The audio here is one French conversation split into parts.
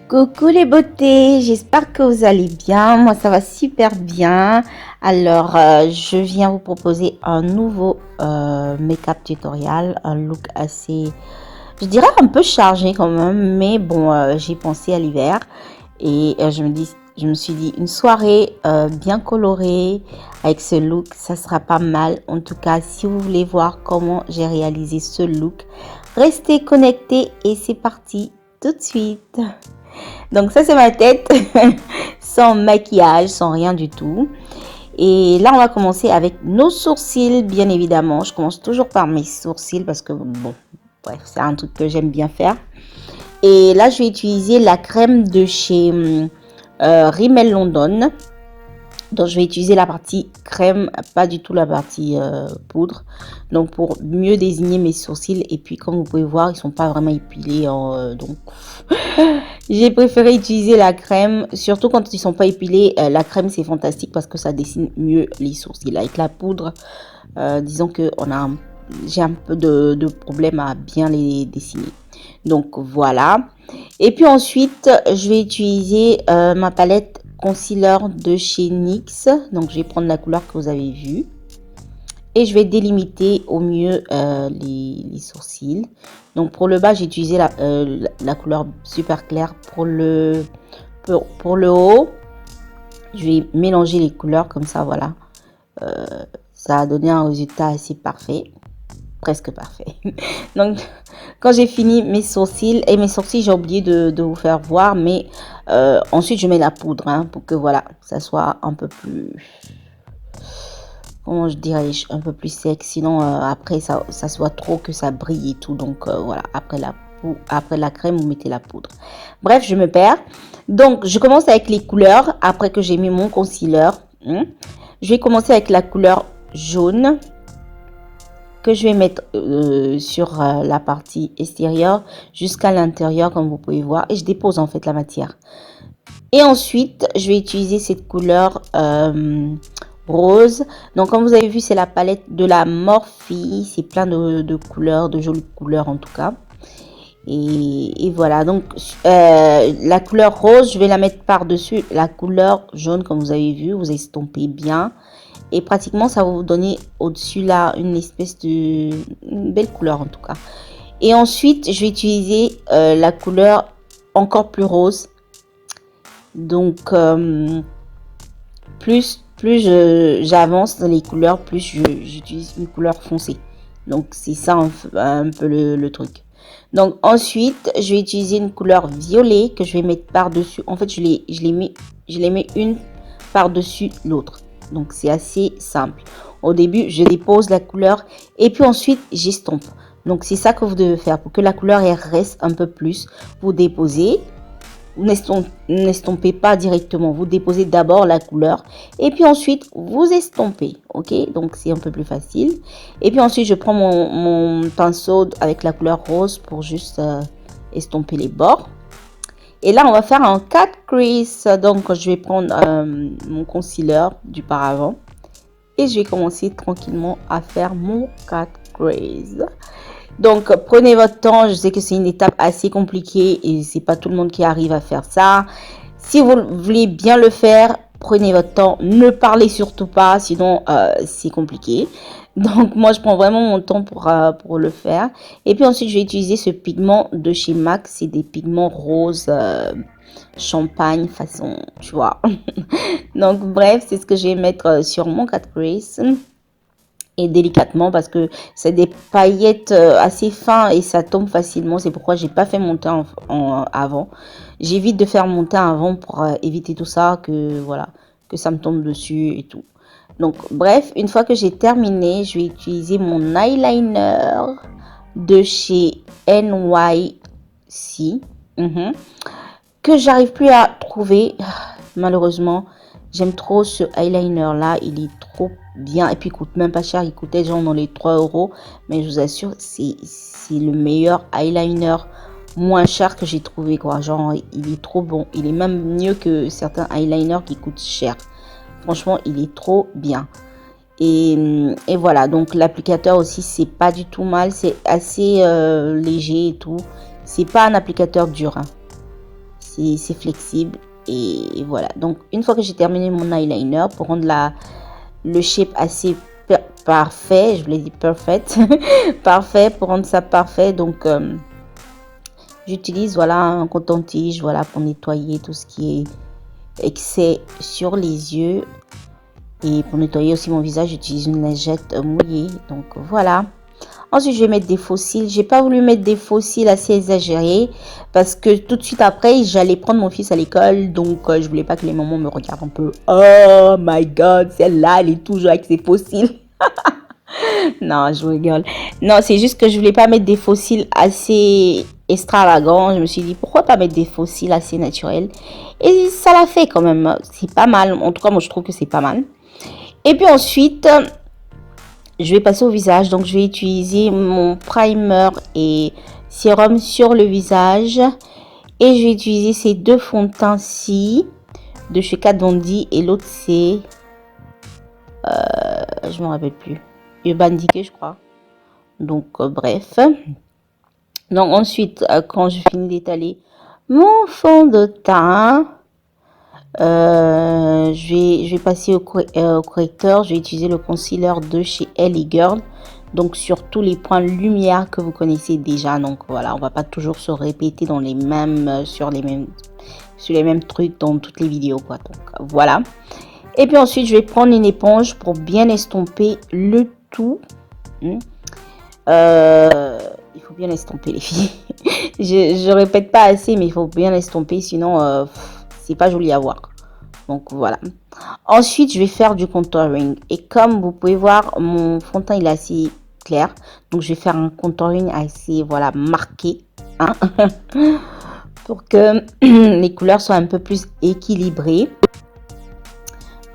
Coucou les beautés, j'espère que vous allez bien. Moi, ça va super bien. Alors, je viens vous proposer un nouveau make-up tutorial, un look assez, je dirais un peu chargé quand même, mais bon, j'ai pensé à l'hiver et je me suis dit une soirée bien colorée avec ce look, ça sera pas mal. En tout cas, si vous voulez voir comment j'ai réalisé ce look, restez connectés et c'est parti tout de suite. Donc ça c'est ma tête, sans maquillage, sans rien du tout. Et là on va commencer avec nos sourcils, bien évidemment. Je commence toujours par mes sourcils parce que bon, bref, c'est un truc que j'aime bien faire. Et là je vais utiliser la crème de chez Rimmel London. Donc je vais utiliser la partie crème, pas du tout la partie poudre. Donc pour mieux désigner mes sourcils. Et puis comme vous pouvez voir, ils sont pas vraiment épilés. Donc j'ai préféré utiliser la crème, surtout quand ils sont pas épilés. La crème c'est fantastique parce que ça dessine mieux les sourcils. Avec la poudre, disons que j'ai un peu de problème à bien les dessiner. Donc voilà. Et puis ensuite, je vais utiliser ma palette concealer de chez NYX. Donc je vais prendre la couleur que vous avez vue. Et je vais délimiter au mieux les sourcils. Donc pour le bas, j'ai utilisé la couleur super claire. Pour le haut, je vais mélanger les couleurs comme ça, voilà. Ça a donné un résultat assez parfait. Presque parfait. Donc quand j'ai fini mes sourcils, et mes sourcils j'ai oublié de vous faire voir, mais ensuite je mets la poudre hein, pour que voilà, ça soit un peu plus, comment je dirais, un peu plus sec, sinon après ça se voit trop que ça brille et tout. Donc voilà, après la crème vous mettez la poudre. Bref, je me perds. Donc je commence avec les couleurs après que j'ai mis mon concealer. Je vais commencer avec la couleur jaune que je vais mettre sur la partie extérieure jusqu'à l'intérieur comme vous pouvez voir, et je dépose en fait la matière. Et ensuite je vais utiliser cette couleur rose. Donc comme vous avez vu, c'est la palette de la Morphe. C'est plein de couleurs, de jolies couleurs en tout cas. Et voilà, donc la couleur rose, je vais la mettre par dessus la couleur jaune. Comme vous avez vu, vous estompez bien et pratiquement ça va vous donner au dessus là une espèce de belle couleur en tout cas. Et ensuite je vais utiliser la couleur encore plus rose. Donc plus j'avance dans les couleurs, plus j'utilise une couleur foncée. Donc c'est ça un peu le truc. Donc ensuite je vais utiliser une couleur violet que je vais mettre par dessus. En fait je les mets une par dessus l'autre. Donc c'est assez simple. Au début je dépose la couleur et puis ensuite j'estompe. Donc c'est ça que vous devez faire pour que la couleur elle reste un peu plus. Vous déposez. Vous n'estompez pas directement, vous déposez d'abord la couleur et puis ensuite vous estompez. Ok, donc c'est un peu plus facile. Et puis ensuite je prends mon pinceau avec la couleur rose pour juste estomper les bords. Et là on va faire un cut crease. Donc je vais prendre mon concealer du paravent et je vais commencer tranquillement à faire mon cut crease. Donc prenez votre temps, je sais que c'est une étape assez compliquée et c'est pas tout le monde qui arrive à faire ça. Si vous voulez bien le faire, prenez votre temps, ne parlez surtout pas, sinon c'est compliqué. Donc moi je prends vraiment mon temps pour le faire. Et puis ensuite je vais utiliser ce pigment de chez MAC, c'est des pigments roses champagne façon, tu vois. Donc bref, c'est ce que je vais mettre sur mon cut crease. Et délicatement parce que c'est des paillettes assez fins et ça tombe facilement. C'est pourquoi j'ai pas fait mon teint avant. J'évite de faire mon teint avant pour éviter tout ça, que voilà, que ça me tombe dessus et tout. Donc bref, une fois que j'ai terminé, je vais utiliser mon eyeliner de chez NYC que j'arrive plus à trouver malheureusement. J'aime trop ce eyeliner là, il est trop bien et puis il coûte même pas cher, il coûtait genre dans les 3 euros, mais je vous assure c'est le meilleur eyeliner moins cher que j'ai trouvé quoi. Genre il est trop bon, il est même mieux que certains eyeliners qui coûtent cher. Franchement il est trop bien. Et voilà, donc l'applicateur aussi c'est pas du tout mal, c'est assez léger et tout. C'est pas un applicateur dur hein. c'est flexible. Et voilà, donc une fois que j'ai terminé mon eyeliner, pour rendre le shape assez parfait, je vous l'ai dit perfect, parfait, pour rendre ça parfait, donc j'utilise voilà un coton-tige, voilà, pour nettoyer tout ce qui est excès sur les yeux. Et pour nettoyer aussi mon visage, j'utilise une lingette mouillée, donc voilà. Ensuite, je vais mettre des faux cils. J'ai pas voulu mettre des faux cils assez exagérés parce que tout de suite après, j'allais prendre mon fils à l'école. Donc, je voulais pas que les mamans me regardent un peu. Oh my God, celle-là, elle est toujours avec ses faux cils. Non, je rigole. Non, c'est juste que je voulais pas mettre des faux cils assez extravagants. Je me suis dit, pourquoi pas mettre des faux cils assez naturels. Et ça l'a fait quand même. C'est pas mal. En tout cas, moi, je trouve que c'est pas mal. Et puis ensuite... je vais passer au visage, donc je vais utiliser mon primer et sérum sur le visage et je vais utiliser ces deux fonds de teint-ci de chez Kat Von D et l'autre c'est je me rappelle plus, Urban Decay je crois. Donc bref, donc ensuite quand je finis d'étaler mon fond de teint, je vais passer au correcteur. Je vais utiliser le concealer de chez LA Girl. Donc sur tous les points lumière que vous connaissez déjà. Donc voilà, on va pas toujours se répéter dans les mêmes sur les mêmes trucs dans toutes les vidéos quoi. Donc voilà. Et puis ensuite, je vais prendre une éponge pour bien estomper le tout. Il faut bien estomper les filles. je répète pas assez, mais il faut bien estomper, sinon c'est pas joli à voir. Donc voilà. Ensuite, je vais faire du contouring. Et comme vous pouvez voir, mon fond de teint il est assez clair. Donc je vais faire un contouring assez voilà marqué. Hein pour que les couleurs soient un peu plus équilibrées.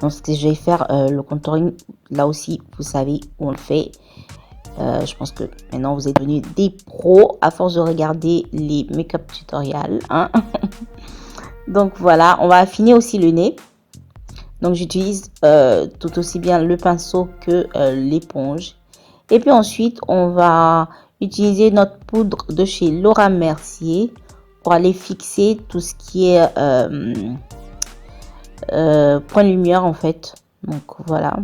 Donc ce que je vais faire, le contouring, là aussi, vous savez où on le fait. Je pense que maintenant vous êtes devenus des pros à force de regarder les make-up tutoriels. Hein donc voilà, on va affiner aussi le nez. Donc j'utilise tout aussi bien le pinceau que l'éponge. Et puis ensuite, on va utiliser notre poudre de chez Laura Mercier pour aller fixer tout ce qui est point de lumière en fait. Donc voilà.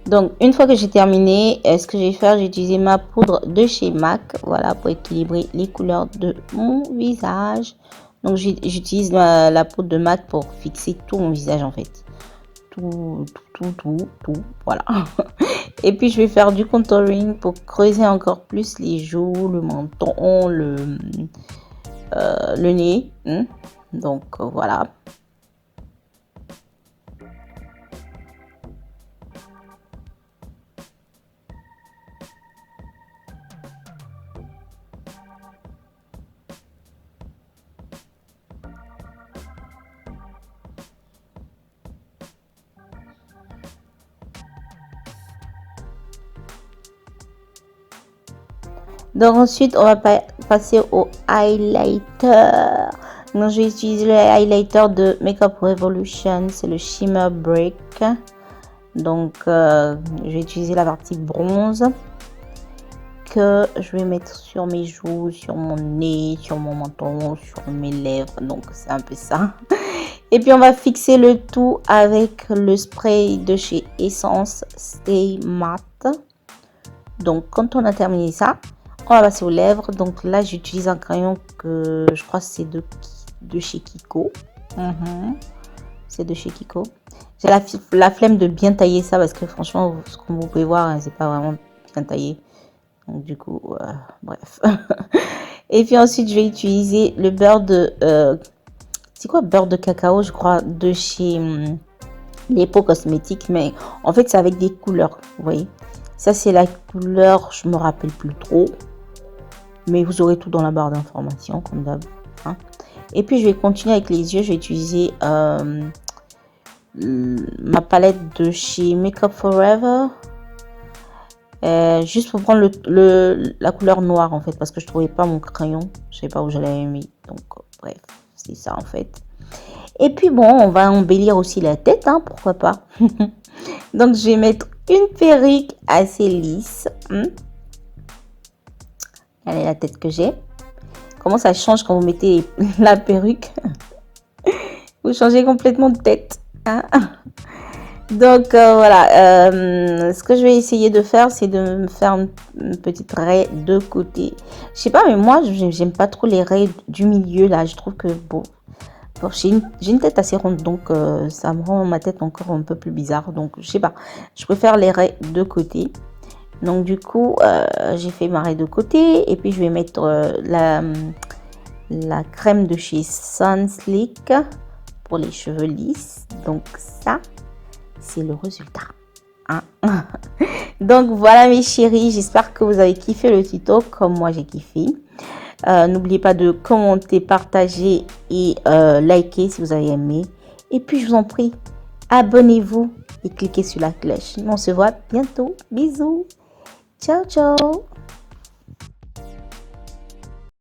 Donc une fois que j'ai terminé, ce que je vais faire, j'ai utilisé ma poudre de chez MAC, voilà, pour équilibrer les couleurs de mon visage. Donc j'utilise la poudre de MAC pour fixer tout mon visage en fait. Tout, voilà. Et puis je vais faire du contouring pour creuser encore plus les joues, le menton, le nez. Donc voilà. Donc ensuite, on va passer au highlighter. Donc je vais utiliser le highlighter de Makeup Revolution, c'est le Shimmer Brick. Donc je vais utiliser la partie bronze que je vais mettre sur mes joues, sur mon nez, sur mon menton, sur mes lèvres. Donc c'est un peu ça. Et puis on va fixer le tout avec le spray de chez Essence Stay Matte. Donc quand on a terminé ça, on va passer aux lèvres. Donc là j'utilise un crayon que je crois c'est de chez Kiko. C'est de chez Kiko. J'ai la flemme de bien tailler ça parce que franchement, comme vous pouvez voir, c'est pas vraiment bien taillé. Donc du coup, bref. Et puis ensuite, je vais utiliser le beurre de... c'est quoi, beurre de cacao, je crois, de chez Lipo Cosmétiques. Mais en fait, c'est avec des couleurs, vous voyez. Ça, c'est la couleur, je me rappelle plus trop. Mais vous aurez tout dans la barre d'informations, comme d'hab. Hein. Et puis, je vais continuer avec les yeux. Je vais utiliser ma palette de chez Makeup Forever. Juste pour prendre la couleur noire, en fait. Parce que je trouvais pas mon crayon. Je sais pas où je l'avais mis. Donc, bref, c'est ça, en fait. Et puis bon, on va embellir aussi la tête, hein, pourquoi pas. Donc je vais mettre une perruque assez lisse. Quelle est la tête que j'ai? Comment ça change quand vous mettez la perruque? Vous changez complètement de tête, hein? Donc voilà, ce que je vais essayer de faire, c'est de me faire une petite raie de côté. Je sais pas, mais moi, j'aime pas trop les raies du milieu là. Je trouve que bon, j'ai une tête assez ronde, donc ça me rend ma tête encore un peu plus bizarre. Donc je sais pas, je préfère les raies de côté. Donc du coup, j'ai fait ma raie de côté et puis je vais mettre la crème de chez Sunslick pour les cheveux lisses. Donc ça, c'est le résultat. Hein. Donc voilà mes chéris, j'espère que vous avez kiffé le tuto comme moi j'ai kiffé. N'oubliez pas de commenter, partager et liker si vous avez aimé. Et puis je vous en prie, abonnez-vous et cliquez sur la cloche. On se voit bientôt. Bisous. Ciao, ciao.